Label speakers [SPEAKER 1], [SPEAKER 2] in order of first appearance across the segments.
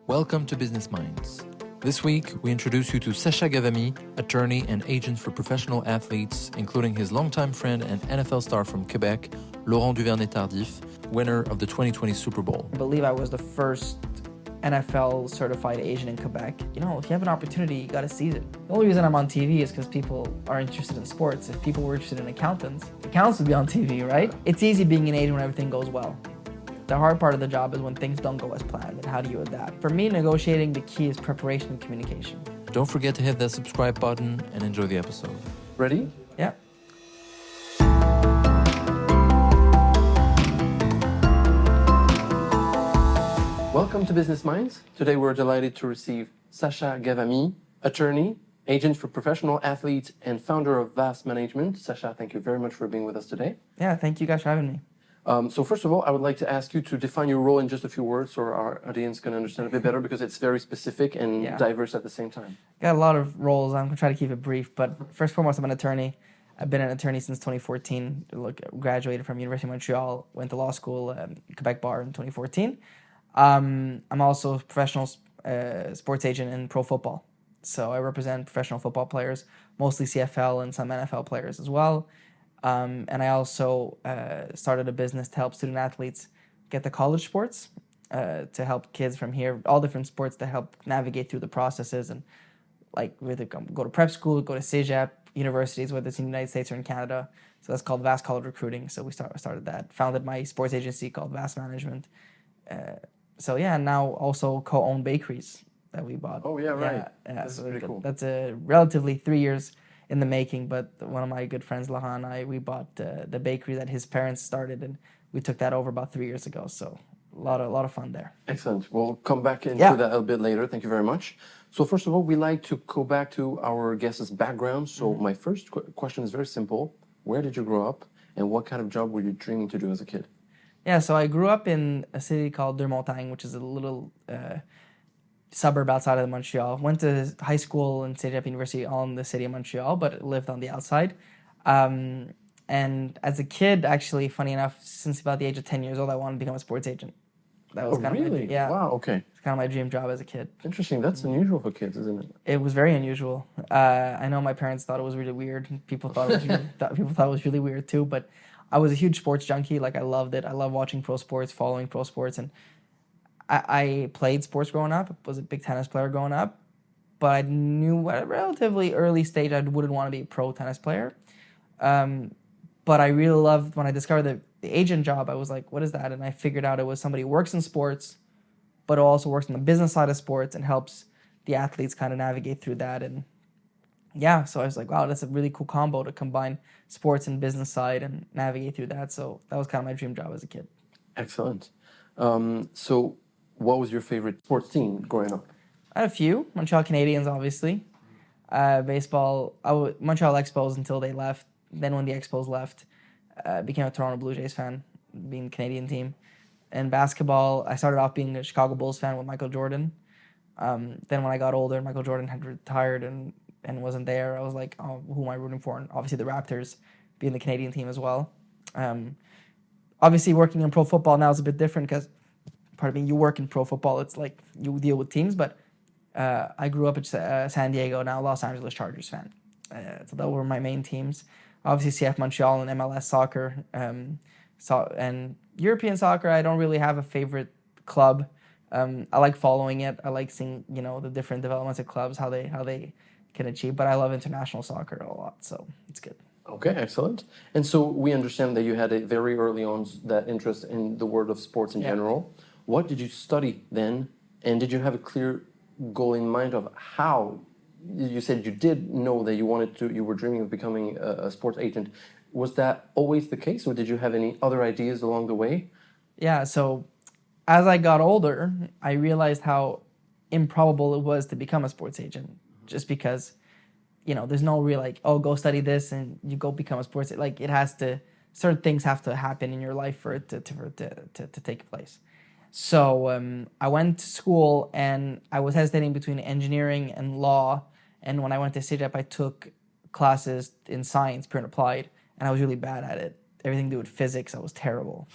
[SPEAKER 1] Welcome to Business Minds. This week, we introduce you to Sasha Ghavami, attorney and agent for professional athletes, including his longtime friend and NFL star from Quebec, Laurent Duvernay-Tardif, winner of the 2020 Super Bowl.
[SPEAKER 2] I believe I was the first NFL certified agent in Quebec. You know, if you have an opportunity, you gotta seize it. The only reason I'm on TV is because people are interested in sports. If people were interested in accountants would be on TV, right? It's easy being an agent when everything goes well. The hard part of the job is when things don't go as planned, and how do you adapt? For me, negotiating, the key is preparation and communication.
[SPEAKER 1] Don't forget to hit that subscribe button and enjoy the episode. Ready?
[SPEAKER 2] Yeah.
[SPEAKER 1] Welcome to Business Minds. Today we're delighted to receive Sasha Ghavami, attorney, agent for professional athletes, and founder of VAAS Management. Sasha, thank you very much for being with us today.
[SPEAKER 2] Yeah, thank you guys for having me.
[SPEAKER 1] So first of all, I would like to ask you to define your role in just a few words so our audience can understand a bit better, because it's very specific and diverse at the same time.
[SPEAKER 2] Got a lot of roles. I'm going to try to keep it brief, but first and foremost, I'm an attorney. I've been an attorney since 2014. Graduated from University of Montreal, went to law school, Quebec Bar in 2014. I'm also a professional sports agent in pro football. So I represent professional football players, mostly CFL and some NFL players as well. And I also started a business to help student athletes get to college sports, to help kids from here, all different sports, to help navigate through the processes and like whether go to prep school, go to CEGEP, universities, whether it's in the United States or in Canada. So that's called VAAS College Recruiting. So we started that, founded my sports agency called VAAS Management. And now also co-own bakeries that we bought.
[SPEAKER 1] Oh yeah, right.
[SPEAKER 2] Yeah,
[SPEAKER 1] that's pretty cool.
[SPEAKER 2] That's a relatively 3 years in the making, but one of my good friends, Lahan, and I, we bought the bakery that his parents started, and we took that over about 3 years ago. So a lot of fun there.
[SPEAKER 1] Excellent. We'll come back into that a bit later. Thank you very much. So first of all, we like to go back to our guest's background. So my first question is very simple. Where did you grow up, and what kind of job were you dreaming to do as a kid?
[SPEAKER 2] Yeah, so I grew up in a city called Deux-Montagnes, which is a little suburb outside of Montreal. Went to high school and CEGEP University all in the city of Montreal, but lived on the outside. And as a kid, actually, funny enough, since about the age of 10 years old, I wanted to become a sports agent. That was kind of my,
[SPEAKER 1] Wow, okay.
[SPEAKER 2] It's kind of my dream job as a kid.
[SPEAKER 1] Interesting. That's unusual for kids, isn't it?
[SPEAKER 2] It was very unusual. I know my parents thought it was really weird. People thought it was really weird too, but I was a huge sports junkie. Like, I loved it. I love watching pro sports, following pro sports, and I played sports growing up. Was a big tennis player growing up, but I knew at a relatively early stage I wouldn't want to be a pro tennis player. But I really loved when I discovered the agent job. I was like, what is that? And I figured out it was somebody who works in sports, but also works on the business side of sports and helps the athletes kind of navigate through that. And yeah, so I was like, wow, that's a really cool combo to combine sports and business side and navigate through that. So that was kind of my dream job as a kid.
[SPEAKER 1] Excellent. So what was your favorite sports team growing up?
[SPEAKER 2] I had a few. Montreal Canadiens, obviously. Baseball, Montreal Expos until they left. Then when the Expos left, became a Toronto Blue Jays fan, being a Canadian team. And basketball, I started off being a Chicago Bulls fan with Michael Jordan. Then when I got older, Michael Jordan had retired and wasn't there. I was like, oh, who am I rooting for? And obviously the Raptors, being the Canadian team as well. Obviously working in pro football now is a bit different because, you work in pro football, it's like you deal with teams, but I grew up at San Diego, now Los Angeles Chargers fan. So those were my main teams. Obviously CF Montreal and MLS soccer. And European soccer, I don't really have a favorite club. I like following it. I like seeing, the different developments of clubs, how they can achieve, but I love international soccer a lot, so it's good.
[SPEAKER 1] Okay, excellent. And so we understand that you had a very early on that interest in the world of sports in general. What did you study then? And did you have a clear goal in mind of how? You said you did know that you were dreaming of becoming a sports agent. Was that always the case, or did you have any other ideas along the way? Yeah,
[SPEAKER 2] so as I got older, I realized how improbable it was to become a sports agent, just because, there's no real go study this and you go become a sports agent. Like, it has to, certain things have to happen in your life for it to take place. So I went to school and I was hesitating between engineering and law. And when I went to CEGEP, I took classes in science, pure and applied, and I was really bad at it. Everything to do with physics, I was terrible.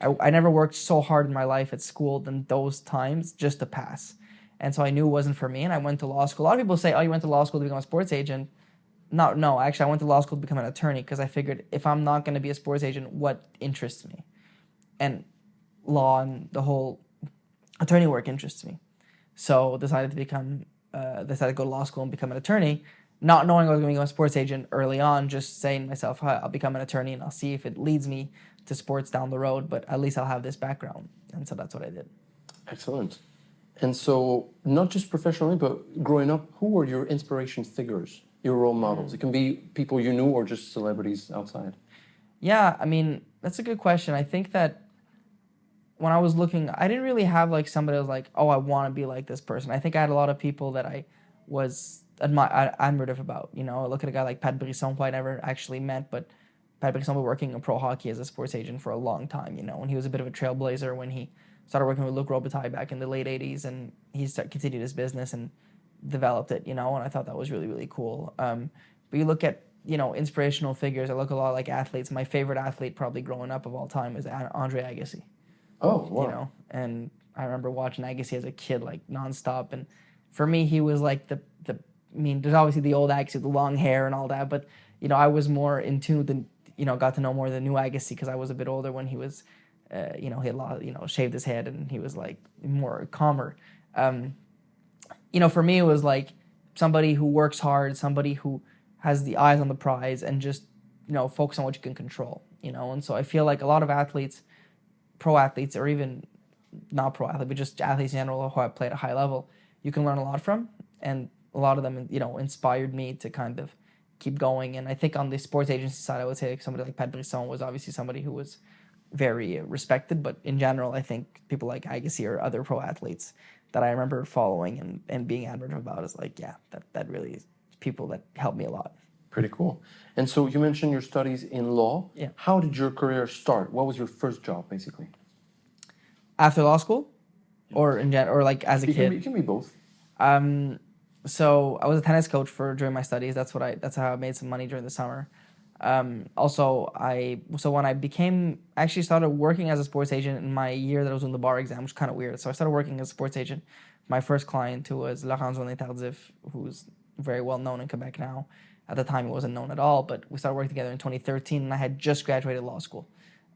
[SPEAKER 2] I never worked so hard in my life at school than those times just to pass. And so I knew it wasn't for me, and I went to law school. A lot of people say, oh, you went to law school to become a sports agent. No, actually, I went to law school to become an attorney because I figured if I'm not going to be a sports agent, what interests me? And law and the whole attorney work interests me. So decided to go to law school and become an attorney, not knowing I was going to become a sports agent early on, just saying to myself, "Hi, I'll become an attorney and I'll see if it leads me to sports down the road, but at least I'll have this background." And so that's what I did.
[SPEAKER 1] Excellent. And so, not just professionally, but growing up, who were your inspiration figures, your role models? It can be people you knew or just celebrities outside.
[SPEAKER 2] Yeah, I mean, that's a good question. I think that when I was looking, I didn't really have like somebody that was like, oh, I want to be like this person. I think I had a lot of people that I was admirative about. You know, I look at a guy like Pat Brisson, who I never actually met, but Pat Brisson was working in pro hockey as a sports agent for a long time, you know, and he was a bit of a trailblazer when he started working with Luc Robitaille back in the late 80s, and he continued his business and developed it, you know, and I thought that was really, really cool. But you look at, you know, inspirational figures. I look a lot like athletes. My favorite athlete probably growing up of all time is Andre Agassi.
[SPEAKER 1] Oh, wow.
[SPEAKER 2] You know, and I remember watching Agassi as a kid, like nonstop. And for me, he was like I mean, there's obviously the old Agassi with the long hair and all that, but you know, I was more in tune with got to know more of the new Agassi because I was a bit older when he was, he had shaved his head and he was like more calmer. For me, it was like somebody who works hard, somebody who has the eyes on the prize and just, focus on what you can control, And so I feel like a lot of athletes, pro athletes, or even not pro athletes, but just athletes in general who have played at a high level, you can learn a lot from. And a lot of them, inspired me to kind of keep going. And I think on the sports agency side, I would say somebody like Pat Brisson was obviously somebody who was very respected. But in general, I think people like Agassi or other pro athletes that I remember following and being admirative about is like, yeah, that really is people that helped me a lot.
[SPEAKER 1] Pretty cool. And so you mentioned your studies in law.
[SPEAKER 2] Yeah.
[SPEAKER 1] How did your career start? What was your first job, basically?
[SPEAKER 2] After law school, or or like as a kid?
[SPEAKER 1] It can be both.
[SPEAKER 2] So I was a tennis coach during my studies. That's how I made some money during the summer. So when I actually started working as a sports agent in my year that I was doing the bar exam, which is kind of weird. So I started working as a sports agent. My first client, who was Laurent Tardif, who's very well known in Quebec now. At the time, he wasn't known at all, but we started working together in 2013, and I had just graduated law school,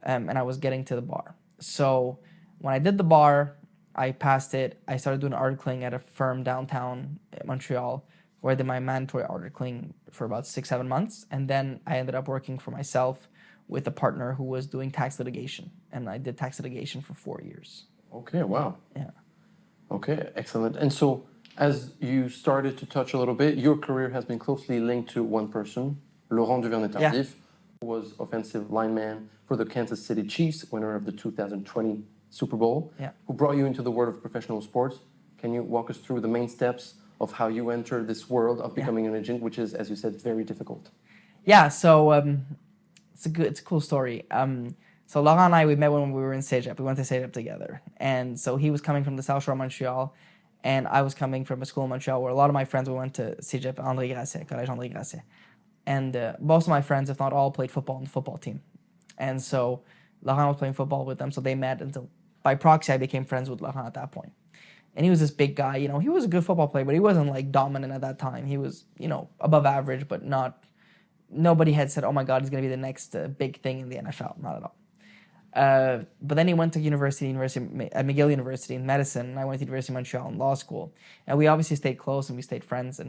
[SPEAKER 2] and I was getting to the bar. So when I did the bar, I passed it. I started doing articling at a firm downtown Montreal, where I did my mandatory articling for about 6-7 months. And then I ended up working for myself with a partner who was doing tax litigation. And I did tax litigation for 4 years.
[SPEAKER 1] Okay, wow.
[SPEAKER 2] Yeah.
[SPEAKER 1] Okay, excellent. And so as you started to touch a little bit, your career has been closely linked to one person, Laurent Duvernay-Tardif, who was offensive lineman for the Kansas City Chiefs, winner of the 2020 Super Bowl, who brought you into the world of professional sports. Can you walk us through the main steps of how you entered this world of becoming an agent, which is, as you said, very difficult?
[SPEAKER 2] Yeah, so it's a cool story. So Laurent and I, we met when we were in Cégep. We went to Cégep together. And so he was coming from the South Shore of Montreal, and I was coming from a school in Montreal where a lot of my friends, we went to Cégep André Grasset, Collège André Grasset. And most of my friends, if not all, played football on the football team. And so Laurent was playing football with them, so they met until by proxy I became friends with Laurent at that point. And he was this big guy, he was a good football player, but he wasn't like dominant at that time. He was, above average, but nobody had said, oh my God, he's going to be the next big thing in the NFL. Not at all. But then he went to at McGill University in medicine, and I went to University of Montreal in law school. And we obviously stayed close and we stayed friends.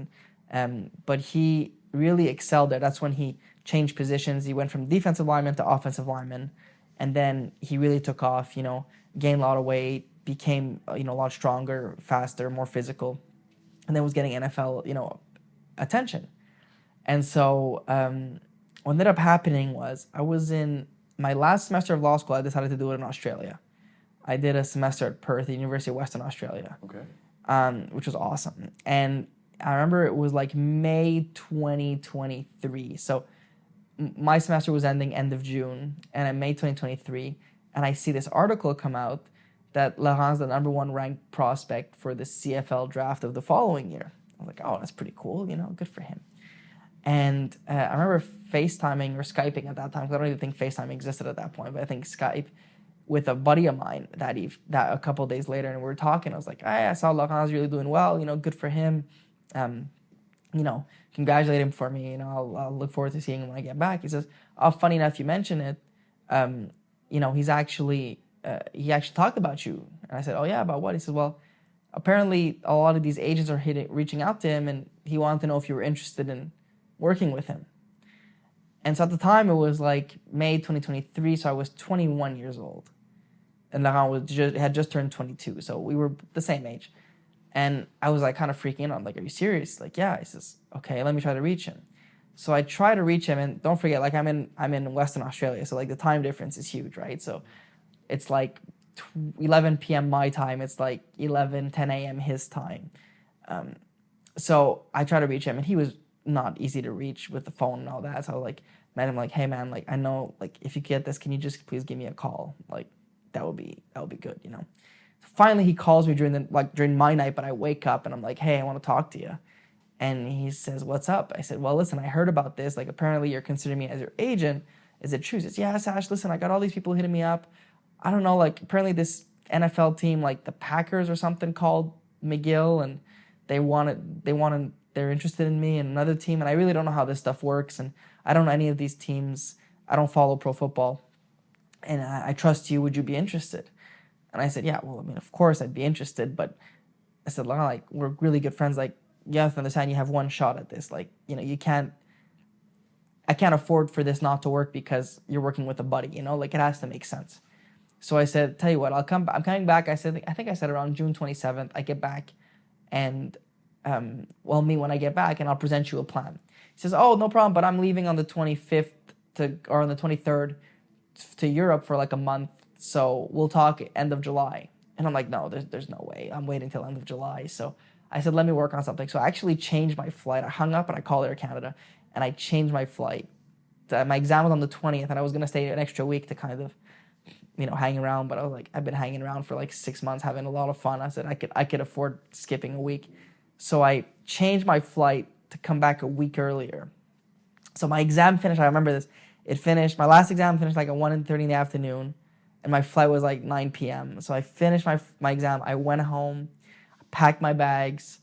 [SPEAKER 2] But he really excelled there. That's when he changed positions. He went from defensive lineman to offensive lineman. And then he really took off, gained a lot of weight, became, a lot stronger, faster, more physical, and then was getting NFL, attention. And so what ended up happening was I was in my last semester of law school. I decided to do it in Australia. I did a semester at Perth, the University of Western Australia, which was awesome. And I remember it was like May 2023. So my semester was ending end of June, and in May 2023, and I see this article come out that Laurent's the number 1 ranked prospect for the CFL draft of the following year. I was like, oh, that's pretty cool, good for him. And I remember FaceTiming or Skyping at that time, because I don't even think FaceTime existed at that point, but I think Skype, with a buddy of mine that a couple of days later, and we were talking. I was like, I saw Laurent's really doing well. Good for him. Congratulate him for me. I'll look forward to seeing him when I get back. He says, oh, funny enough, you mention it. He's actually he actually talked about you. And I said, oh yeah, about what? He said, well, apparently a lot of these agents are reaching out to him, and he wanted to know if you were interested in working with him. And so at the time, it was like May 2023, so I was 21 years old. And Laurent had just turned 22, so we were the same age. And I was like kind of freaking out. I'm like, are you serious? Like, yeah. He says, okay, let me try to reach him. So I try to reach him, and don't forget, like I'm in Western Australia, so like the time difference is huge, right? So it's like 11 p.m. my time. It's like 10 a.m. his time. So I try to reach him, and he was not easy to reach with the phone and all that. So I like met him, like, hey man, like I know, like if you get this, can you just please give me a call? Like that would be good, Finally, he calls me during my night, but I wake up and I'm like, hey, I want to talk to you. And he says, what's up? I said, well, listen, I heard about this. Like, apparently you're considering me as your agent. Is it true? He says, yeah, Sash, listen, I got all these people hitting me up. I don't know, like, apparently this NFL team, like the Packers or something, called McGill, and they're interested in me, and another team, and I really don't know how this stuff works, and I don't know any of these teams. I don't follow pro football, and I trust you. Would you be interested? And I said, yeah, well, I mean, of course I'd be interested, but I said, like, we're really good friends. Like, you have to understand you have one shot at this. Like, I can't afford for this not to work because you're working with a buddy, like it has to make sense. So I said, tell you what, I'm coming back. I think I said around June 27th, I get back, and we'll meet when I get back, and I'll present you a plan. He says, oh, no problem, but I'm leaving on the 25th or on the 23rd to Europe for like a month. So we'll talk end of July. And I'm like, no, there's no way. I'm waiting till end of July. So I said, let me work on something. So I actually changed my flight. I hung up and I called Air Canada, and I changed my flight. My exam was on the 20th, and I was going to stay an extra week to kind of, hang around. But I was like, I've been hanging around for like 6 months, having a lot of fun. I said I could afford skipping a week. So I changed my flight to come back a week earlier. So my exam finished. I remember this. It finished. My last exam finished like at 1:30 in the afternoon, and my flight was like 9 p.m. So I finished my exam. I went home, packed my bags,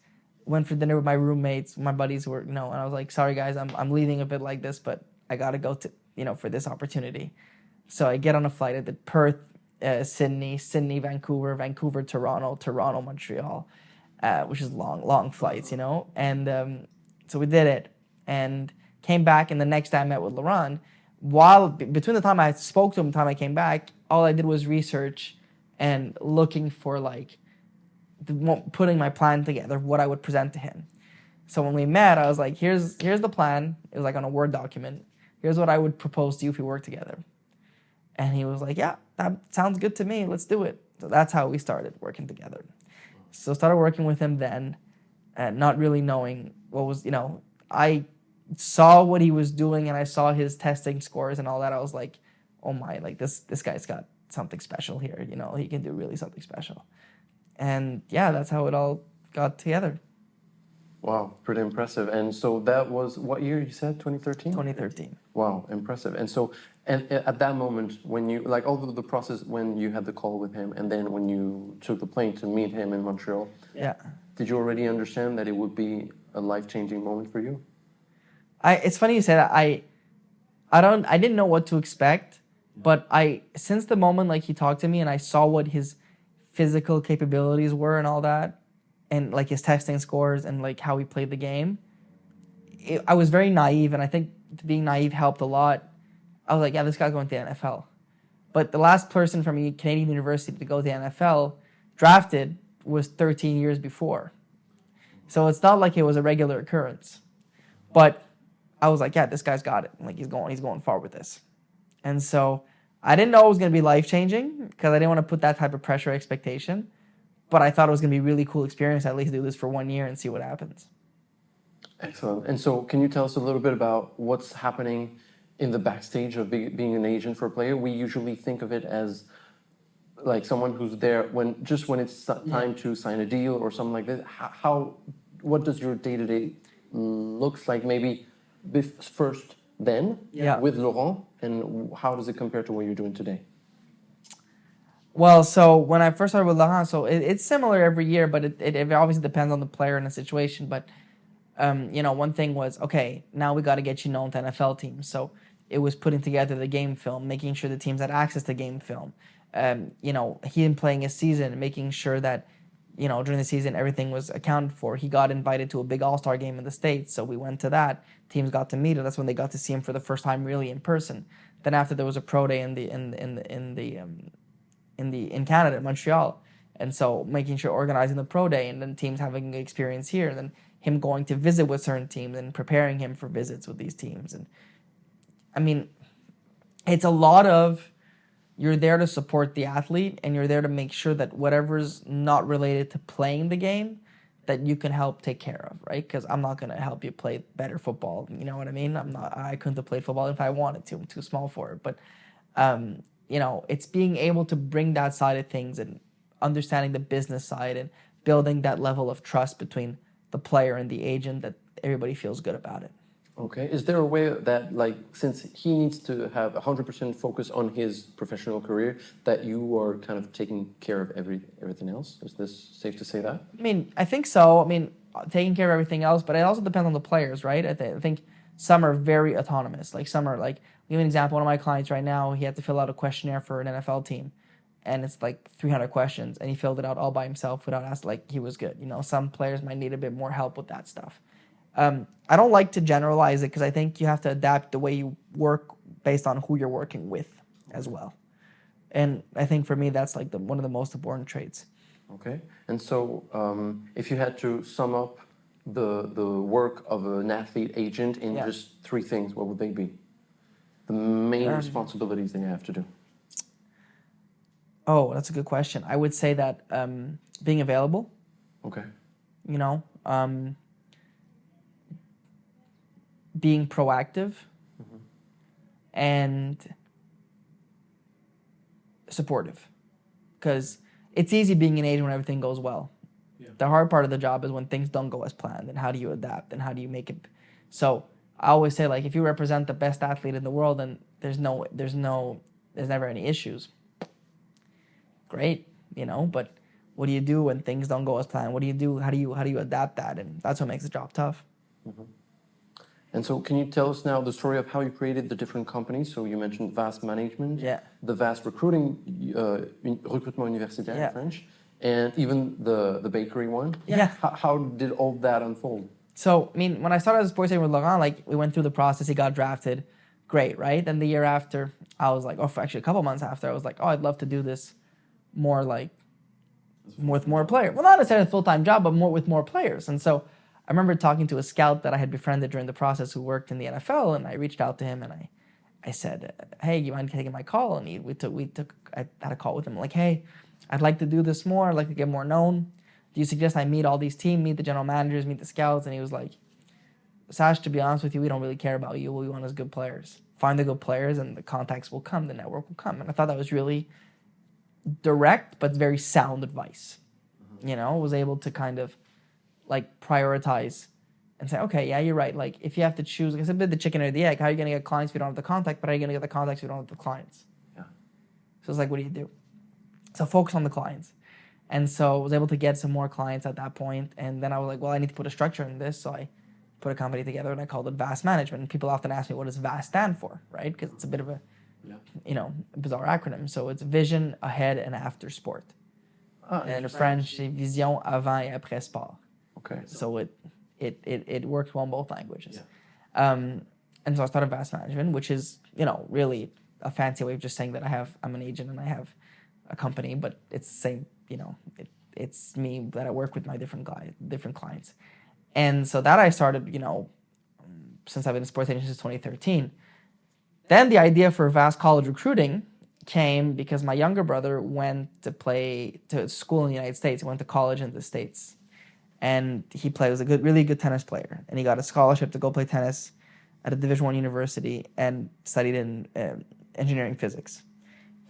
[SPEAKER 2] went for dinner with my roommates, my buddies who were, and I was like, sorry guys, I'm leaving a bit like this, but I gotta go to, for this opportunity. So I get on a flight. I did Perth, Sydney, Vancouver, Toronto, Montreal, which is long flights, and so we did it and came back, and the next day I met with Laurent. Between the time I spoke to him and the time I came back, all I did was research and looking for putting my plan together, what I would present to him. So when we met, I was like, here's the plan. It was like on a Word document. Here's what I would propose to you if we work together. And he was like, yeah, that sounds good to me. Let's do it. So that's how we started working together. So started working with him then, not really knowing what was, I saw what he was doing, and I saw his testing scores and all that. I was like, oh my, like this guy's got something special here. He can do really something special. And yeah, that's how it all got together.
[SPEAKER 1] Wow, pretty impressive. And so that was what year you said? 2013?
[SPEAKER 2] 2013.
[SPEAKER 1] Wow, impressive. And so, and at that moment, when you, like, all the process when you had the call with him, and then when you took the plane to meet him in Montreal,
[SPEAKER 2] yeah,
[SPEAKER 1] did you already understand that it would be a life-changing moment for you?
[SPEAKER 2] It's funny you say that. I didn't know what to expect, but since the moment like he talked to me and I saw what his physical capabilities were and all that, and like his testing scores and like how he played the game, I was very naive, and I think being naive helped a lot. I was like, yeah, this guy's going to the NFL. But the last person from a Canadian university to go to the NFL drafted was 13 years before. So it's not like it was a regular occurrence. But I was like, yeah, this guy's got it. Like he's going far with this. And so I didn't know it was going to be life-changing because I didn't want to put that type of pressure or expectation. But I thought it was going to be a really cool experience, at least do this for 1 year and see what happens.
[SPEAKER 1] Excellent. And so can you tell us a little bit about what's happening in the backstage of being an agent for a player? We usually think of it as like someone who's there when it's time to sign a deal or something like that. What does your day-to-day looks like maybe first then with Laurent, and how does it compare to what you're doing today?
[SPEAKER 2] Well, so when I first started with Laurent, so it's similar every year, but it obviously depends on the player and the situation. But one thing was, okay, now we got to get you known to NFL teams. So it was putting together the game film, making sure the teams had access to game film. Him playing a season, making sure that, during the season everything was accounted for. He got invited to a big All-Star game in the States, so we went to that. Teams got to meet him. That's when they got to see him for the first time really in person. Then after there was a pro day in Canada, Montreal, and so making sure organizing the pro day, and then teams having experience here, and then him going to visit with certain teams and preparing him for visits with these teams. And I mean, it's a lot of, you're there to support the athlete, and you're there to make sure that whatever's not related to playing the game, that you can help take care of, right? Because I'm not going to help you play better football. You know what I mean? I couldn't have played football if I wanted to. I'm too small for it. But it's being able to bring that side of things and understanding the business side and building that level of trust between the player and the agent, that everybody feels good about it.
[SPEAKER 1] Okay. Is there a way that, like, since he needs to have 100% focus on his professional career, that you are kind of taking care of everything else? Is this safe to say that?
[SPEAKER 2] I mean, I think so. I mean, taking care of everything else, but it also depends on the players, right? I think some are very autonomous. Like some are like, I'll give you an example. One of my clients right now, he had to fill out a questionnaire for an NFL team, and it's like 300 questions, and he filled it out all by himself without asking. Like, he was good. Some players might need a bit more help with that stuff. I don't like to generalize it, because I think you have to adapt the way you work based on who you're working with as well. And I think for me, that's like one of the most important traits.
[SPEAKER 1] Okay. And so if you had to sum up the work of an athlete agent in just 3 things, what would they be? The main responsibilities that you have to do.
[SPEAKER 2] Oh, that's a good question. I would say that being available.
[SPEAKER 1] Okay.
[SPEAKER 2] Being proactive, and supportive. Because it's easy being an agent when everything goes well. Yeah. The hard part of the job is when things don't go as planned, and how do you adapt, and how do you make it. So I always say, like, if you represent the best athlete in the world and there's never any issues, great, but what do you do when things don't go as planned? What do you do? How do you adapt that? And that's what makes the job tough.
[SPEAKER 1] Mm-hmm. And so can you tell us now the story of how you created the different companies? So you mentioned VAAS Management, the VAAS Recrutement Universitaire in French, and even the bakery one.
[SPEAKER 2] Yeah.
[SPEAKER 1] How did all that unfold?
[SPEAKER 2] So, I mean, when I started as a sports agent with Laurent, like, we went through the process, he got drafted, great, right? Then the year after, I was like, actually a couple months after, I was like, oh, I'd love to do this more, like, with more players. Well, not necessarily a full-time job, but more with more players. And so I remember talking to a scout that I had befriended during the process who worked in the NFL, and I reached out to him and I said, hey, you mind taking my call? And I had a call with him, like, hey, I'd like to do this more. I'd like to get more known. Do you suggest I meet all these teams, meet the general managers, meet the scouts? And he was like, Sash, to be honest with you, we don't really care about you. What we want is good players. Find the good players and the contacts will come, the network will come. And I thought that was really direct but very sound advice. Was able to kind of like prioritize and say, okay, yeah, you're right. Like, if you have to choose, like, it's a bit the chicken or the egg. How are you going to get clients if you don't have the contact? But how are you going to get the contacts if you don't have the clients? Yeah. So it's like, what do you do? So focus on the clients. And so I was able to get some more clients at that point. And then I was like, well, I need to put a structure in this. So I put a company together and I called it VAAS Management. And people often ask me, what does VAAS stand for, right? Because it's a bit of a, bizarre acronym. So it's vision, ahead, and after sport. And in French, vision avant et après sport.
[SPEAKER 1] Okay.
[SPEAKER 2] So it works well in both languages. Yeah. And so I started VAAS Management, which is, really a fancy way of just saying that I'm an agent and I have a company, but it's the same, it's me that I work with my different clients. And so that I started, since I've been a sports agent since 2013. Then the idea for VAAS College Recruiting came because my younger brother went to school in the United States. He went to college in the States. And he was really good tennis player. And he got a scholarship to go play tennis at a Division I university and studied in engineering physics.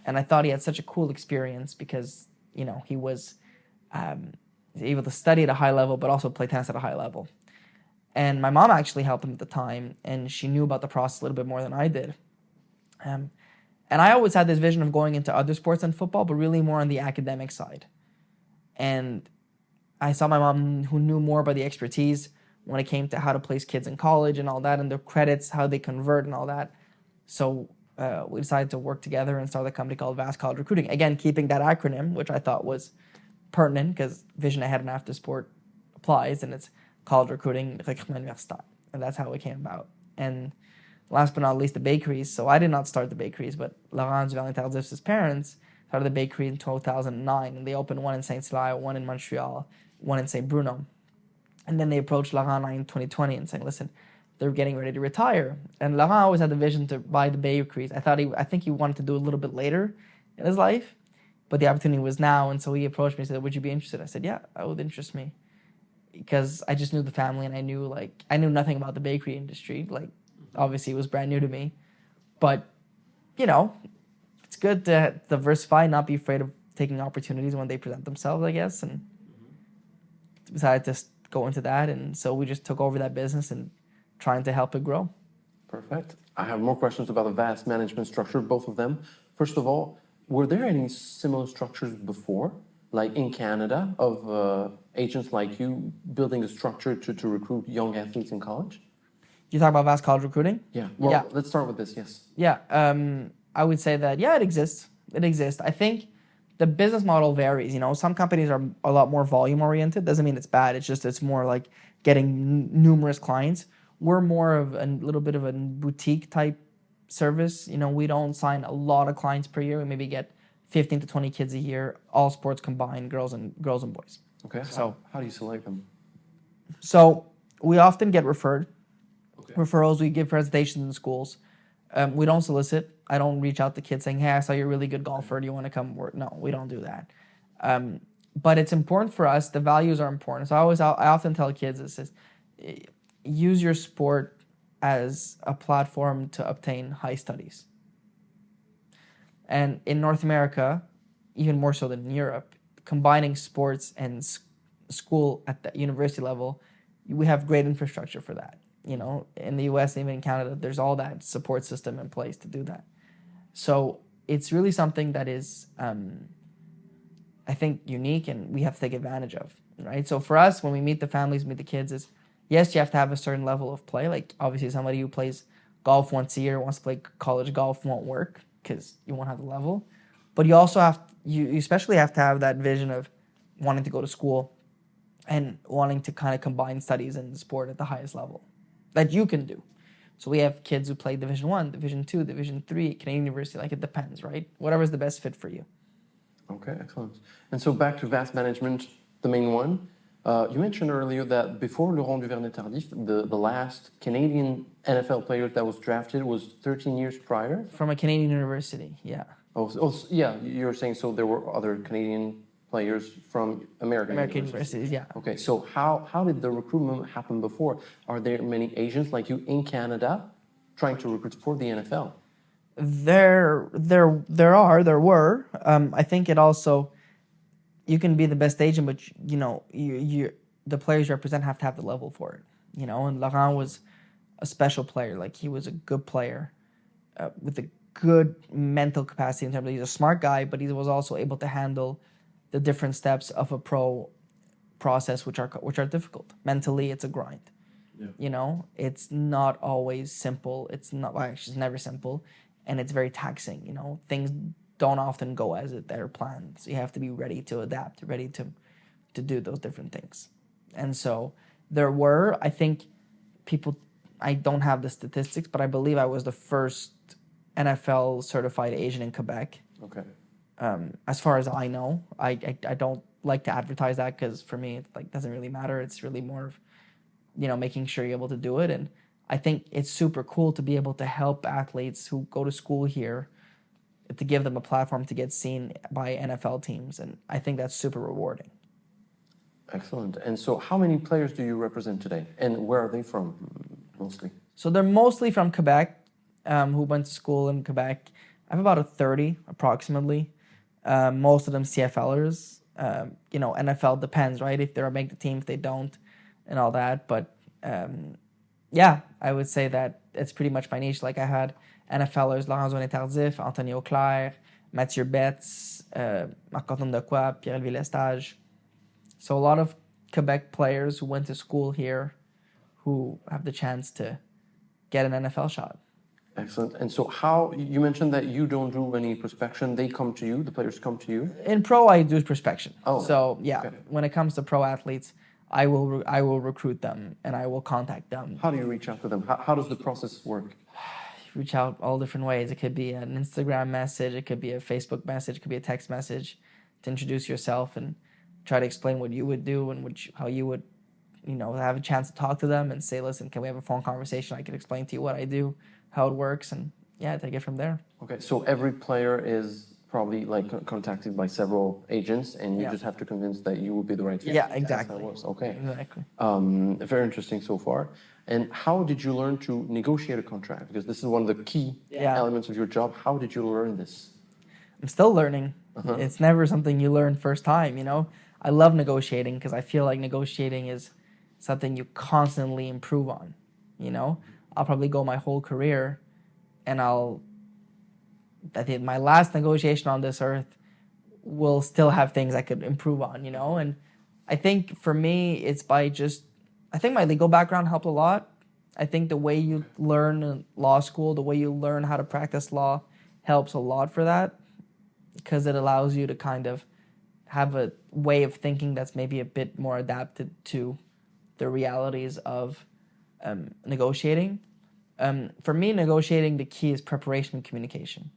[SPEAKER 2] And I thought he had such a cool experience because, he was able to study at a high level, but also play tennis at a high level. And my mom actually helped him at the time, and she knew about the process a little bit more than I did. And And I always had this vision of going into other sports than football, but really more on the academic side. And I saw my mom, who knew more about the expertise when it came to how to place kids in college and all that, and the credits, how they convert and all that. So we decided to work together and start a company called VAAS College Recruiting. Again, keeping that acronym, which I thought was pertinent because Vision Ahead and After Sport applies, and it's College Recruiting Recrutement Universitaire. And that's how it came about. And last but not least, the bakeries. So I did not start the bakeries, but Laurent Duvernay-Tardif's parents started the bakery in 2009, and they opened one in Saint-Hilaire, one in Montreal, one in St. Bruno. And then they approached Laurent in 2020 and saying, listen, they're getting ready to retire. And Laurent always had the vision to buy the bakeries. I think he wanted to do it a little bit later in his life, but the opportunity was now. And so he approached me and said, would you be interested? I said, yeah, that would interest me. Because I just knew the family, and I knew nothing about the bakery industry. Like, obviously it was brand new to me, but it's good to diversify, not be afraid of taking opportunities when they present themselves, I guess. And decided to go into that. And so we just took over that business and trying to help it grow.
[SPEAKER 1] Perfect. I have more questions about the VAAS management structure, both of them. First of all, were there any similar structures before, like in Canada, of agents like you building a structure to recruit young athletes in college?
[SPEAKER 2] You talk about VAAS College Recruiting?
[SPEAKER 1] Yeah. Well, let's start with this, yes.
[SPEAKER 2] Yeah. I would say that, it exists. It exists. I think the business model varies. Some companies are a lot more volume oriented. Doesn't mean it's bad. It's more like getting numerous clients. We're more of a little bit of a boutique type service. We don't sign a lot of clients per year. We maybe get 15 to 20 kids a year, all sports combined, girls and boys.
[SPEAKER 1] Okay. So how do you select them?
[SPEAKER 2] So we often get referred. Okay. Referrals. We give presentations in schools. We don't solicit. I don't reach out to kids saying, hey, I saw you're a really good golfer. Do you want to come work? No, we don't do that. But it's important for us. The values are important. So I often tell kids this: use your sport as a platform to obtain high studies. And in North America, even more so than in Europe, combining sports and school at the university level, we have great infrastructure for that. In the US, even in Canada, there's all that support system in place to do that. So it's really something that is, I think, unique, and we have to take advantage of, right? So for us, when we meet the families, meet the kids, is yes, you have to have a certain level of play. Like, obviously, somebody who plays golf once a year, wants to play college golf, won't work because you won't have the level. But you also you especially have to have that vision of wanting to go to school and wanting to kind of combine studies and sport at the highest level that you can do. So we have kids who play Division 1, Division 2, Division 3, Canadian University. Like, it depends, right? Whatever's the best fit for you.
[SPEAKER 1] Okay, excellent. And so back to VAAS Management, the main one. You mentioned earlier that before Laurent Duvernay-Tardif, the last Canadian NFL player that was drafted was 13 years prior?
[SPEAKER 2] From a Canadian university, yeah.
[SPEAKER 1] Yeah, you're saying so there were other Canadian players from American
[SPEAKER 2] universities, yeah.
[SPEAKER 1] Okay, so how did the recruitment happen before? Are there many Asians like you in Canada trying to recruit for the NFL?
[SPEAKER 2] There were. I think it also, you can be the best agent, but you the players you represent have to have the level for it. And Laurent was a special player. Like, he was a good player with a good mental capacity in terms of, he's a smart guy, but he was also able to handle the different steps of a pro process, which are difficult. Mentally, it's a grind. Yeah. It's not always simple. It's never simple, and it's very taxing. Things don't often go as they're planned. So you have to be ready to adapt, ready to do those different things. And so there were, I think, people, I don't have the statistics, but I believe I was the first NFL certified Asian in Quebec.
[SPEAKER 1] Okay.
[SPEAKER 2] As far as I know, I don't like to advertise that because for me, it doesn't really matter. It's really more of, making sure you're able to do it. And I think it's super cool to be able to help athletes who go to school here, to give them a platform to get seen by NFL teams. And I think that's super rewarding.
[SPEAKER 1] Excellent. And so how many players do you represent today? And where are they from, mostly? So
[SPEAKER 2] they're mostly from Quebec, who went to school in Quebec. I have about 30, approximately. Most of them CFLers. NFL depends, right? If they're make the team, if they don't, and all that. But yeah, I would say that it's pretty much my niche. Like I had NFLers, Laurent Tardif, Anthony Auclair, Mathieu Betts, Marc-Antoine Dequoy, Pierre-Louis Lestage. So a lot of Quebec players who went to school here who have the chance to get an NFL shot.
[SPEAKER 1] Excellent. And so how, you mentioned that you don't do any prospection. They come to you, the players come to you?
[SPEAKER 2] In pro, I do prospection.
[SPEAKER 1] Oh,
[SPEAKER 2] so yeah,
[SPEAKER 1] okay.
[SPEAKER 2] When it comes to pro athletes, I will recruit them and I will contact them.
[SPEAKER 1] How do you reach out to them? How does the process work?
[SPEAKER 2] Reach out all different ways. It could be an Instagram message, it could be a Facebook message, it could be a text message to introduce yourself and try to explain what you would do and how you would, have a chance to talk to them and say, listen, can we have a phone conversation? I can explain to you what I do, how it works, and yeah, take it from there.
[SPEAKER 1] Okay, so every player is probably like contacted by several agents, and you just have to convince that you would be the right fit.
[SPEAKER 2] Yeah, exactly.
[SPEAKER 1] That's how it works. Okay.
[SPEAKER 2] Exactly.
[SPEAKER 1] Very interesting so far. And how did you learn to negotiate a contract? Because this is one of the key elements of your job. How did you learn this?
[SPEAKER 2] I'm still learning. It's never something you learn first time, I love negotiating because I feel like negotiating is something you constantly improve on, I'll probably go my whole career and I think my last negotiation on this earth will still have things I could improve on, And I think for me, it's I think my legal background helped a lot. I think the way you learn in law school, the way you learn how to practice law helps a lot for that because it allows you to kind of have a way of thinking that's maybe a bit more adapted to the realities of negotiating. For me, negotiating, the key is preparation and communication.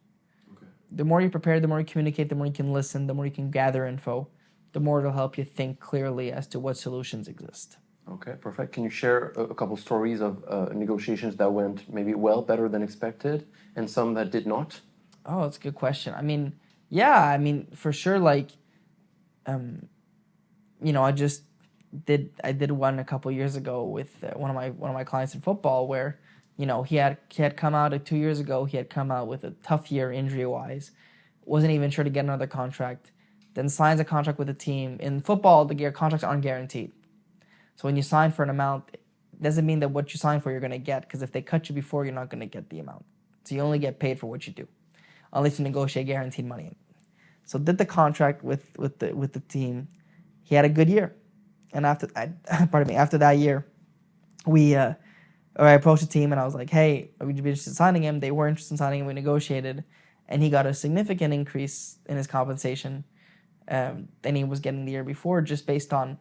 [SPEAKER 2] Okay. The more you prepare, the more you communicate, the more you can listen, the more you can gather info, the more it'll help you think clearly as to what solutions exist.
[SPEAKER 1] Okay, perfect. Can you share a couple stories of negotiations that went maybe better than expected, and some that did not?
[SPEAKER 2] Oh, that's a good question. For sure, I did one a couple years ago with one of my clients in football where, he had come out 2 years ago. He had come out with a tough year injury wise, wasn't even sure to get another contract, then signs a contract with a team. In football, the contracts aren't guaranteed. So when you sign for an amount, it doesn't mean that what you sign for you're going to get, because if they cut you before, you're not going to get the amount. So you only get paid for what you do, unless you negotiate guaranteed money. So did the contract with the team. He had a good year, and after that year, I approached the team and I was like, "Hey, would you be interested in signing him?" They were interested in signing him. We negotiated, and he got a significant increase in his compensation than he was getting the year before, just based on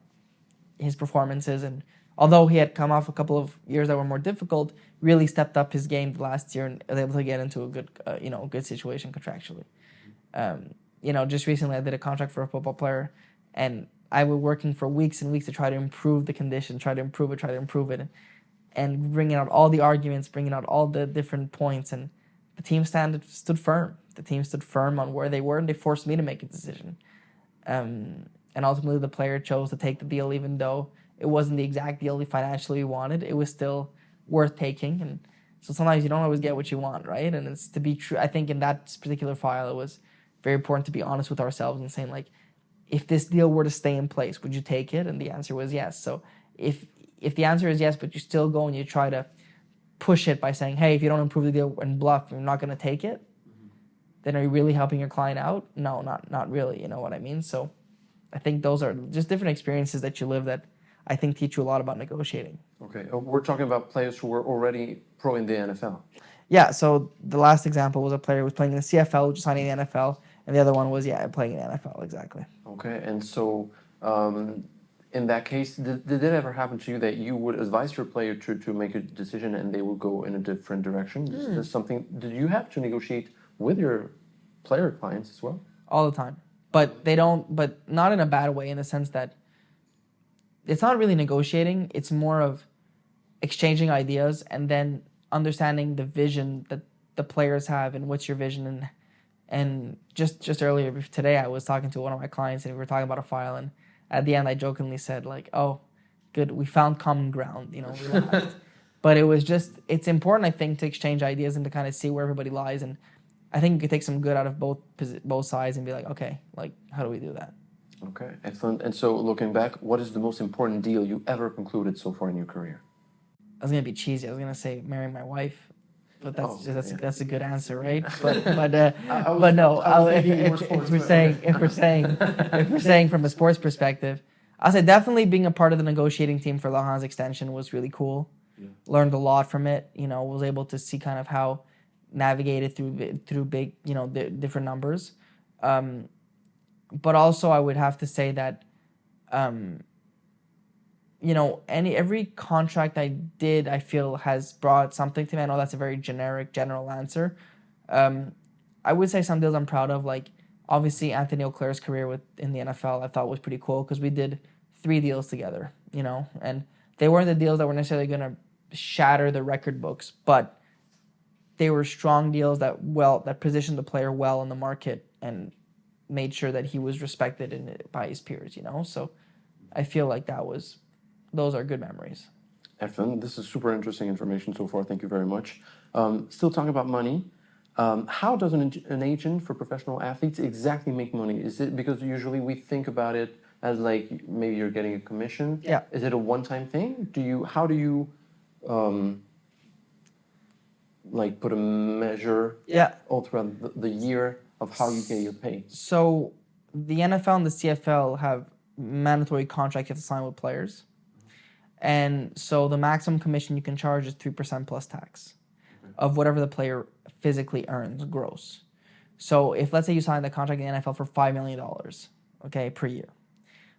[SPEAKER 2] his performances. And although he had come off a couple of years that were more difficult, really stepped up his game last year and was able to get into a good situation contractually. Just recently I did a contract for a football player, and I was working for weeks and weeks to try to improve the condition, try to improve it, and bringing out all the arguments, bringing out all the different points, and the team stood firm. The team stood firm on where they were, and they forced me to make a decision. And ultimately, the player chose to take the deal, even though it wasn't the exact deal he financially wanted. It was still worth taking. And so sometimes you don't always get what you want, right? And it's to be true. I think in that particular file, it was very important to be honest with ourselves and saying, like, if this deal were to stay in place, would you take it? And the answer was yes. So if the answer is yes, but you still go and you try to push it by saying, hey, if you don't improve the deal and bluff, you're not going to take it, then are you really helping your client out? No, not really. You know what I mean? So I think those are just different experiences that you live that I think teach you a lot about negotiating.
[SPEAKER 1] Okay, we're talking about players who were already pro in the NFL.
[SPEAKER 2] Yeah, so the last example was a player who was playing in the CFL, just signing in the NFL, and the other one was, playing in the NFL, exactly.
[SPEAKER 1] Okay, and so in that case, did it ever happen to you that you would advise your player to make a decision and they would go in a different direction? Is this something, did you have to negotiate with your player clients as well?
[SPEAKER 2] All the time. But not in a bad way, in the sense that it's not really negotiating. It's more of exchanging ideas and then understanding the vision that the players have and what's your vision. And just earlier today, I was talking to one of my clients and we were talking about a file, and at the end I jokingly said, like, oh, good, we found common ground, we laughed. But it's important, I think, to exchange ideas and to kind of see where everybody lies. And I think you could take some good out of both sides and be like, okay, like, how do we do that?
[SPEAKER 1] Okay, excellent. And so looking back, what is the most important deal you ever concluded so far in your career?
[SPEAKER 2] I was gonna be cheesy. I was gonna say marrying my wife, but that's a good answer, right? But no. If we're saying from a sports perspective, I'll say definitely being a part of the negotiating team for Laurent's extension was really cool. Yeah. Learned a lot from it. Was able to see kind of how navigated through big the different numbers. But also I would have to say that. Every contract I did, I feel has brought something to me. I know that's a very general answer. I would say some deals I'm proud of, like obviously Anthony Auclair's career in the NFL, I thought was pretty cool because we did 3 deals together, and they weren't the deals that were necessarily going to shatter the record books, but they were strong deals that positioned the player well in the market and made sure that he was respected by his peers, So I feel like those are good memories.
[SPEAKER 1] Excellent. This is super interesting information so far. Thank you very much. Still talking about money. How does an agent for professional athletes exactly make money? Is it because usually we think about it as like maybe you're getting a commission?
[SPEAKER 2] Yeah.
[SPEAKER 1] Is it a one-time thing? How do you like put a measure all throughout the year of how you get your pay?
[SPEAKER 2] So the NFL and the CFL have mandatory contracts you have to sign with players. And so the maximum commission you can charge is 3% plus tax of whatever the player physically earns gross. So if let's say you sign the contract in the NFL for $5 million, okay, per year,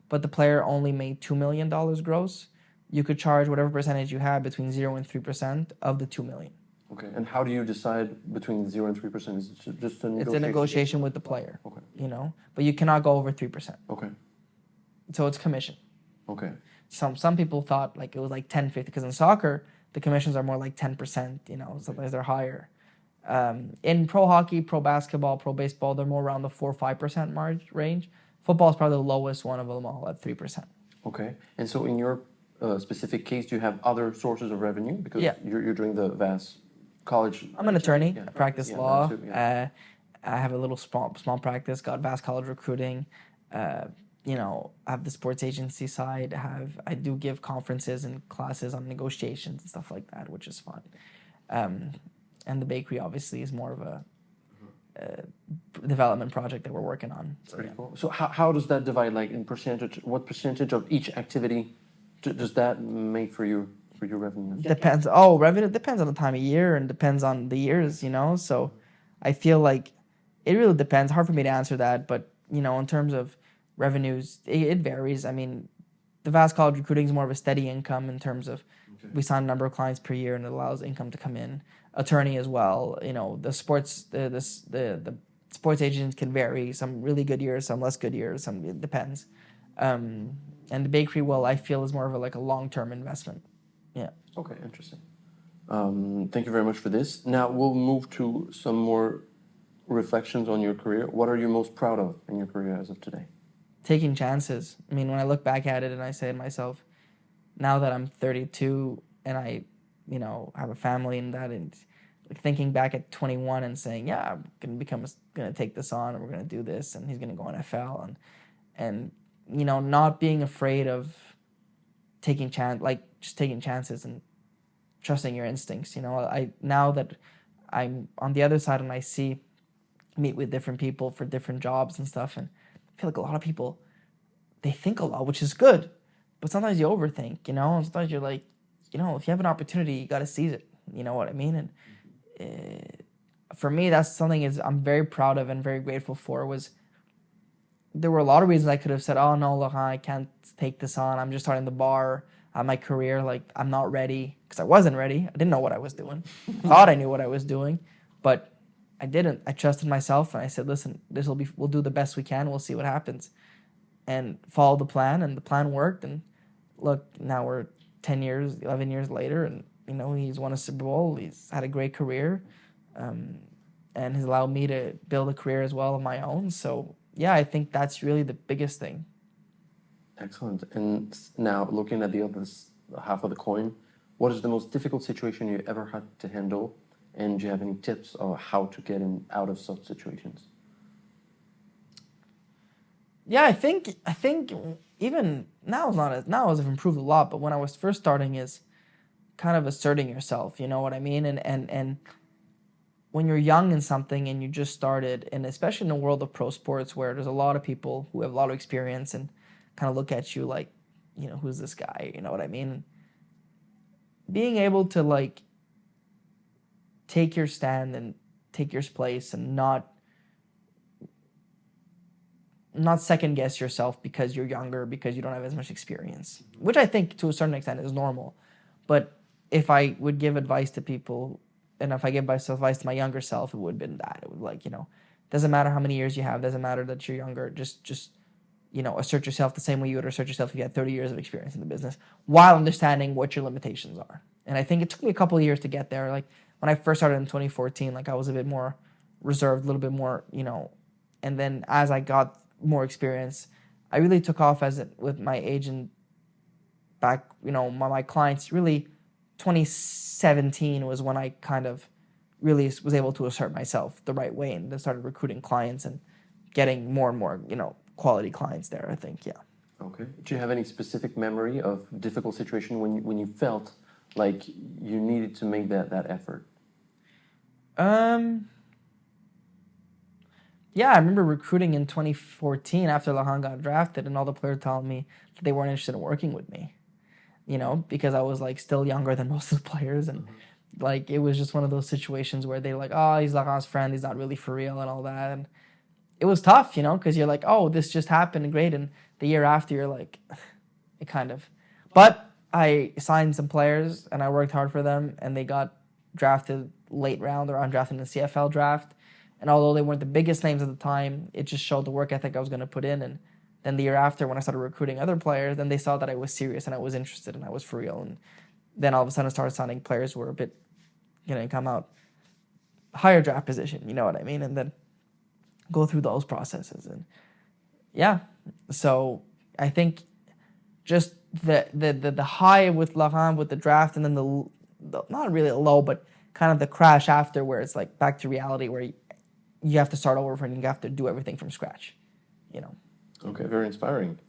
[SPEAKER 2] but the player only made $2 million gross, you could charge whatever percentage you have between 0 and 3% of the $2 million.
[SPEAKER 1] Okay, and how do you decide between 0 and 3%? Is it just a negotiation?
[SPEAKER 2] It's a negotiation with the player.
[SPEAKER 1] Okay.
[SPEAKER 2] But you cannot go over 3%.
[SPEAKER 1] Okay.
[SPEAKER 2] So it's commission.
[SPEAKER 1] Okay.
[SPEAKER 2] Some people thought like it was like 10-50 because in soccer the commissions are more like 10%. Sometimes they're higher. In pro hockey, pro basketball, pro baseball, they're more around the 4-5% range. Football is probably the lowest one of them all at 3%.
[SPEAKER 1] Okay, and so in your specific case, do you have other sources of revenue because you're doing the VAAS college?
[SPEAKER 2] I'm an attorney. I practice law.
[SPEAKER 1] Too,
[SPEAKER 2] I have a little small practice. Got VAAS college recruiting. I have the sports agency side. I do give conferences and classes on negotiations and stuff like that, which is fun. And the bakery obviously is more of a development project that we're working on. So,
[SPEAKER 1] pretty cool. So how does that divide? Like in percentage, what percentage of each activity does that make for your revenue?
[SPEAKER 2] Depends. Revenue depends on the time of year and depends on the years. So I feel like it really depends. Hard for me to answer that, but in terms of revenues, it varies. I mean, the VAAS college recruiting is more of a steady income in terms of we sign a number of clients per year and it allows income to come in. Attorney as well. The sports the sports agents can vary. Some really good years, some less good years. It depends. And the bakery, I feel is more of a long-term investment. Yeah.
[SPEAKER 1] Okay, interesting. Thank you very much for this. Now we'll move to some more reflections on your career. What are you most proud of in your career as of today?
[SPEAKER 2] Taking chances. I mean, when I look back at it and I say to myself, now that I'm 32 and I, have a family and that, and thinking back at 21 and saying, yeah, I'm gonna take this on and we're gonna do this and he's gonna go NFL and not being afraid of taking chances and trusting your instincts. Now that I'm on the other side and I meet with different people for different jobs and stuff, and I feel like a lot of people, they think a lot, which is good, but sometimes you overthink, and sometimes you're like, if you have an opportunity, you got to seize it. You know what I mean? And for me, that's something I'm very proud of and very grateful for. There were a lot of reasons I could have said, oh no, Laurent, I can't take this on. I'm just starting the bar. My career, I'm not ready, because I wasn't ready. I didn't know what I was doing. I thought I knew what I was doing, but I didn't. I trusted myself and I said, listen, we'll do the best we can. We'll see what happens, and follow the plan, and the plan worked. And look, now we're 10 years, 11 years later, and he's won a Super Bowl. He's had a great career, and has allowed me to build a career as well of my own. So yeah, I think that's really the biggest thing.
[SPEAKER 1] Excellent. And now looking at the other half of the coin, what is the most difficult situation you ever had to handle? And do you have any tips on how to get out of such situations?
[SPEAKER 2] Yeah, I think even now I've improved a lot. But when I was first starting, is kind of asserting yourself, you know what I mean? And when you're young in something and you just started, and especially in the world of pro sports where there's a lot of people who have a lot of experience and kind of look at you like, you know, who's this guy? You know what I mean? Being able to like take your stand and take your place and not second guess yourself because you're younger, because you don't have as much experience, which I think to a certain extent is normal. But if I would give advice to people, and if I give advice to my younger self, it would have been that. It would like, you know, doesn't matter how many years you have, doesn't matter that you're younger, just you know, assert yourself the same way you would assert yourself if you had 30 years of experience in the business, while understanding what your limitations are. And I think it took me a couple of years to get there. Like when I first started in 2014, like I was a bit more reserved, a little bit more, you know, and then as I got more experience, I really took off with my agent back, you know, my clients. Really 2017 was when I kind of really was able to assert myself the right way and then started recruiting clients and getting more and more, you know, quality clients there, I think. Yeah.
[SPEAKER 1] Okay. Do you have any specific memory of difficult situation when you felt like you needed to make that effort?
[SPEAKER 2] Yeah, I remember recruiting in 2014 after Lahan got drafted, and all the players telling me that they weren't interested in working with me, you know, because I was like still younger than most of the players, and like it was just one of those situations where they're like, oh, he's Lahan's friend, he's not really for real, and all that, and it was tough, you know, because you're like, oh, this just happened, great, and the year after you're like, it kind of, but I signed some players and I worked hard for them, and they got drafted late round or undrafted in the CFL draft. And although they weren't the biggest names at the time, it just showed the work ethic I was going to put in. And then the year after, when I started recruiting other players, then they saw that I was serious and I was interested and I was for real. And then all of a sudden I started signing players who were a bit, you know, come out higher draft position, you know what I mean? And then go through those processes. And yeah, so I think just the high with Lahan with the draft, and then the not really a low, but kind of the crash after where it's like back to reality where you have to start over and you have to do everything from scratch, you know.
[SPEAKER 1] Okay, very inspiring.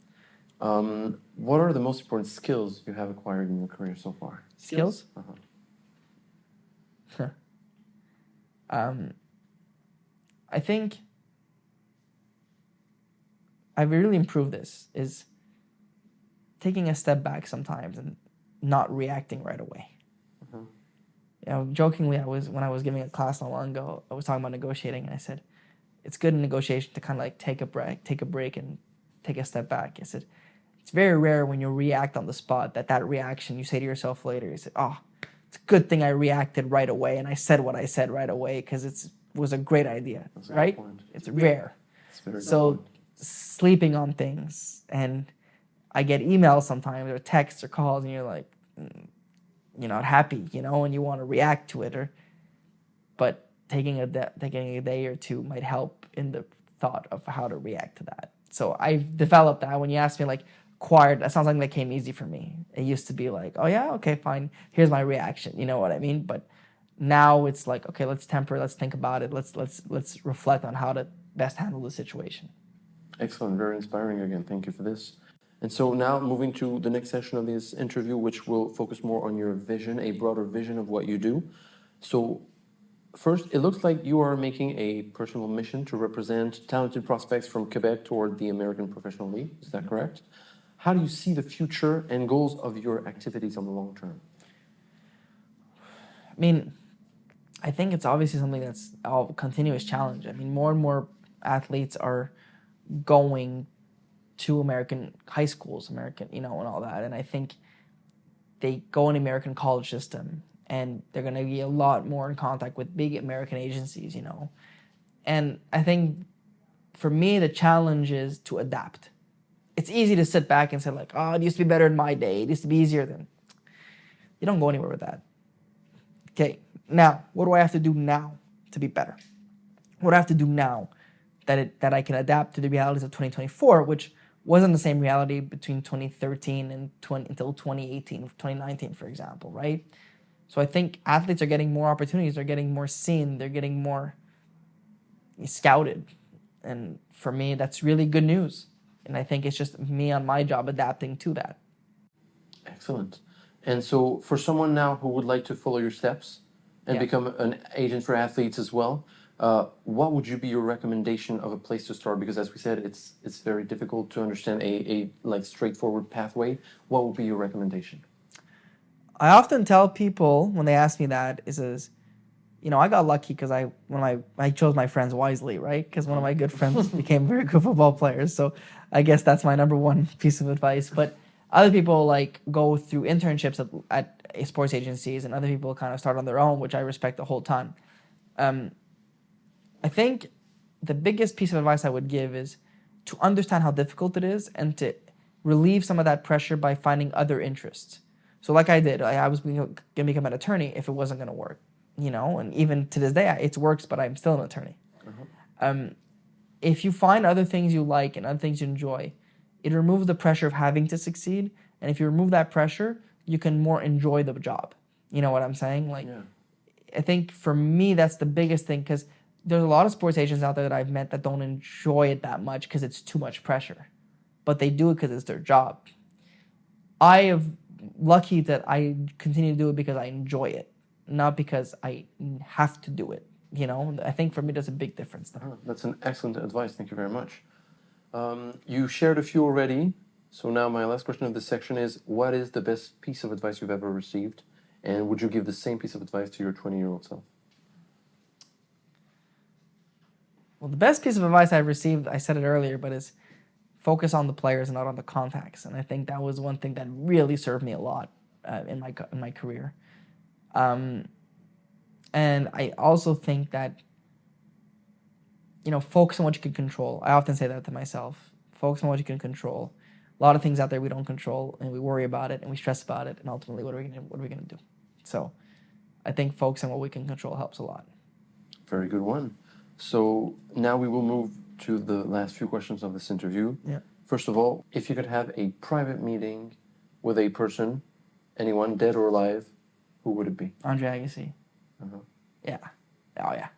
[SPEAKER 1] What are the most important skills you have acquired in your career so far?
[SPEAKER 2] Skills? I think I've really improved this is taking a step back sometimes and not reacting right away. You know, jokingly, when I was giving a class not long ago, I was talking about negotiating, and I said, it's good in negotiation to kind of like take a break and take a step back. I said, it's very rare when you react on the spot that reaction, you say to yourself later, you say, oh, it's a good thing I reacted right away and I said what I said right away because it was a great idea, right? It's rare.
[SPEAKER 1] It's very
[SPEAKER 2] so sleeping on things, and I get emails sometimes or texts or calls, and you're like, you're not happy, you know, and you want to react to it, but taking a day or two might help in the thought of how to react to that. So I've developed that. When you ask me like acquired, that sounds like that came easy for me. It used to be like, oh yeah, okay, fine, here's my reaction, you know what I mean? But now it's like, okay, let's temper, let's think about it, let's reflect on how to best handle the situation.
[SPEAKER 1] Excellent, very inspiring again. Thank you for this. And so now moving to the next session of this interview, which will focus more on your vision, a broader vision of what you do. So first, it looks like you are making a personal mission to represent talented prospects from Quebec toward the American Professional League. Is that correct? How do you see the future and goals of your activities on the long term?
[SPEAKER 2] I mean, I think it's obviously something that's a continuous challenge. I mean, more and more athletes are going to American high schools, American, you know, and all that. And I think they go in the American college system and they're going to be a lot more in contact with big American agencies, you know. And I think for me, the challenge is to adapt. It's easy to sit back and say like, oh, it used to be better in my day. It used to be easier then. You don't go anywhere with that. Okay, now, what do I have to do now to be better? What do I have to do now that I can adapt to the realities of 2024, which wasn't the same reality between 2013 and until 2018, 2019, for example, right? So I think athletes are getting more opportunities, they're getting more seen, they're getting more scouted. And for me, that's really good news. And I think it's just me on my job adapting to that.
[SPEAKER 1] Excellent. And so, for someone now who would like to follow your steps and
[SPEAKER 2] Yeah.
[SPEAKER 1] become an agent for athletes as well, what would you be your recommendation of a place to start? Because as we said, it's very difficult to understand a like straightforward pathway. What would be your recommendation?
[SPEAKER 2] I often tell people when they ask me that is I got lucky because I chose my friends wisely, right? Because one of my good friends became very good football players. So I guess that's my number one piece of advice. But other people like go through internships at sports agencies, and other people kind of start on their own, which I respect the whole ton. I think the biggest piece of advice I would give is to understand how difficult it is and to relieve some of that pressure by finding other interests. So like I did, I was going to become an attorney if it wasn't going to work, and even to this day, it works, but I'm still an attorney. If you find other things you like and other things you enjoy, it removes the pressure of having to succeed. And if you remove that pressure, you can more enjoy the job. You know what I'm saying? I think for me, that's the biggest thing, because there's a lot of sports agents out there that I've met that don't enjoy it that much because it's too much pressure. But they do it because it's their job. I am lucky that I continue to do it because I enjoy it, not because I have to do it. I think for me, there's a big difference there.
[SPEAKER 1] That's an excellent advice. Thank you very much. You shared a few already. So now my last question of this section is, what is the best piece of advice you've ever received? And would you give the same piece of advice to your 20-year-old self?
[SPEAKER 2] Well, the best piece of advice I've received, I said it earlier, but is focus on the players and not on the contacts. And I think that was one thing that really served me a lot in my career. And I also think that, focus on what you can control. I often say that to myself. Focus on what you can control. A lot of things out there we don't control, and we worry about it, and we stress about it, and ultimately, what are we gonna do? So, I think focusing on what we can control helps a lot.
[SPEAKER 1] Very good one. So now we will move to the last few questions of this interview.
[SPEAKER 2] Yeah.
[SPEAKER 1] First of all, if you could have a private meeting with a person, anyone, dead or alive, who would it be?
[SPEAKER 2] Andre Agassi. Yeah. Oh, yeah.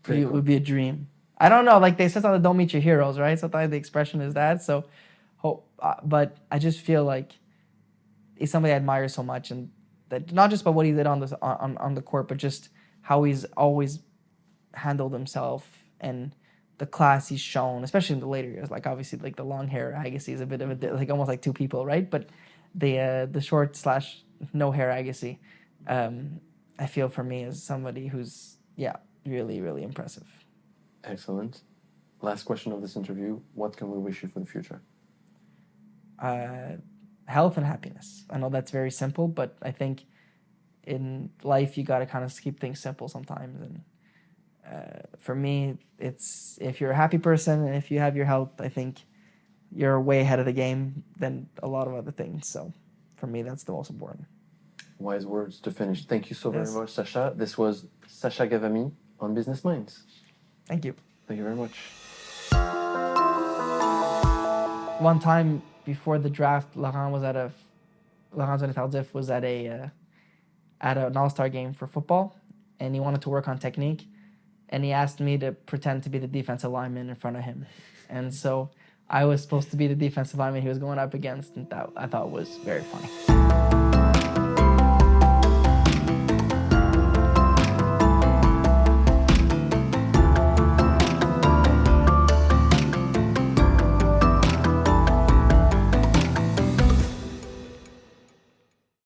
[SPEAKER 1] Pretty
[SPEAKER 2] It would be a dream. I don't know. Like they said, don't meet your heroes, right? Sometimes the expression is that. So, but I just feel like he's somebody I admire so much, and that not just by what he did on the court, but just how he's always handled himself and the class he's shown, especially in the later years. Like obviously, like the long hair Agassi is a bit of a like almost like two people, right? But the short / no hair Agassi, I feel for me is somebody who's really, really impressive.
[SPEAKER 1] Excellent. Last question of this interview. What can we wish you for the future?
[SPEAKER 2] Health and happiness. I know that's very simple, but I think in life you got to kind of keep things simple sometimes. And for me, it's if you're a happy person and if you have your health, I think you're way ahead of the game than a lot of other things. So for me, that's the most important.
[SPEAKER 1] Wise words to finish. Thank you so very much, Sasha. This was Sasha Ghavami on Business Minds.
[SPEAKER 2] Thank you.
[SPEAKER 1] Thank you very much.
[SPEAKER 2] One time before the draft, Laurent Tardif was at an all-star game for football, and he wanted to work on technique, and he asked me to pretend to be the defensive lineman in front of him, and so I was supposed to be the defensive lineman he was going up against, and that I thought was very funny.